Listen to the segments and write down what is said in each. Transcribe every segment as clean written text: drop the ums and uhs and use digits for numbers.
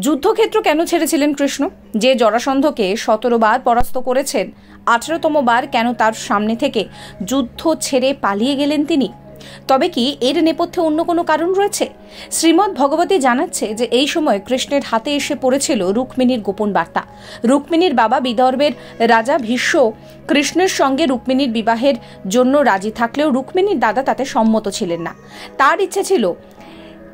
যুদ্ধক্ষেত্র কেন ছেড়েছিলেন কৃষ্ণ? যে জরাসন্ধকে 17 বার পরাস্ত করেছেন, 18তম বার কেন তার সামনে থেকে যুদ্ধ ছেড়ে পালিয়ে গেলেন তিনি? তবে কি এর নেপথ্যে অন্য কোনো কারণ রয়েছে? শ্রীমদ্ ভগবতী জানাচ্ছে যে এই সময় কৃষ্ণের হাতে এসে পড়েছিল রুক্মিণীর গোপন বার্তা। রুক্মিণীর বাবা বিদর্ভের রাজা ভীষ্ম কৃষ্ণের সঙ্গে রুক্মিণীর বিবাহের জন্য রাজি থাকলেও রুক্মিণীর দাদা তাতে সম্মত ছিলেন না। তার ইচ্ছে ছিল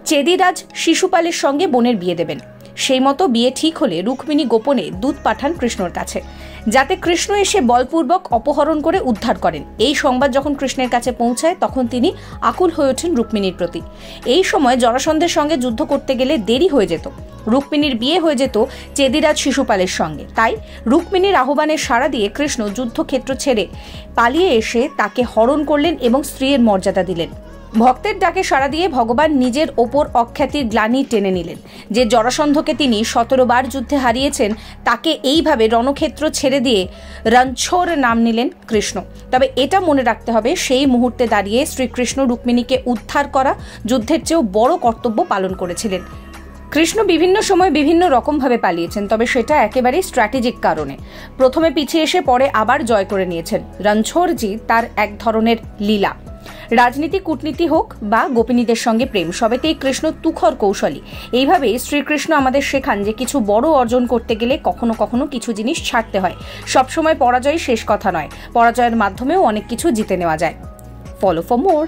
চেদিরাজ শিশুপালের সঙ্গে বোনের বিয়ে দেবেন। সেই মতো বিয়ে ঠিক হলে রুক্মিণী গোপনে দূত পাঠান কৃষ্ণর কাছে, যাতে কৃষ্ণ এসে বলপূর্বক অপহরণ করে উদ্ধার করেন। এই সংবাদ যখন কৃষ্ণের কাছে পৌঁছায় তখন তিনি আকুল হয়ে ওঠেন রুক্মিণীর প্রতি। এই সময় জরাসন্ধের সঙ্গে যুদ্ধ করতে গেলে দেরি হয়ে যেত, রুক্মিণীর বিয়ে হয়ে যেত চেদিরাজ শিশুপালের সঙ্গে। তাই রুক্মিণীর আহ্বানে সাড়া দিয়ে কৃষ্ণ যুদ্ধক্ষেত্র ছেড়ে পালিয়ে এসে তাকে হরণ করলেন এবং স্ত্রীর মর্যাদা দিলেন। ভক্তের ডাকে সাড়া দিয়ে ভগবান নিজের ওপর অখ্যাতির গ্লানি টেনে নিলেন। যে জরাসন্ধকে তিনি 17 বার যুদ্ধে হারিয়েছেন, তাকে এইভাবে রণক্ষেত্র ছেড়ে দিয়ে রণছোড় নাম নিলেন কৃষ্ণ। তবে এটা মনে রাখতে হবে, সেই মুহূর্তে দাঁড়িয়ে শ্রীকৃষ্ণ রুক্মিণীকে উদ্ধার করা যুদ্ধের চেয়েও বড় কর্তব্য পালন করেছিলেন। কৃষ্ণ বিভিন্ন সময় বিভিন্ন রকমভাবে পালিয়েছেন, তবে সেটা একেবারেই স্ট্র্যাটেজিক কারণে। প্রথমে পিছিয়ে এসে পরে আবার জয় করে নিয়েছেন। রণছোড়জি তার এক ধরনের লীলা। রাজনীতি, কূটনীতি হোক বা গোপিনীদের সঙ্গে প্রেম, সবেতেই কৃষ্ণ তুখর কৌশলী। এইভাবে শ্রীকৃষ্ণ আমাদের শেখান যে কিছু বড় অর্জন করতে গেলে কখনো কখনো কিছু জিনিস ছাড়তে হয়। সবসময় পরাজয় শেষ কথা নয়, পরাজয়ের মাধ্যমেও অনেক কিছু জিতে নেওয়া যায়। Follow for more.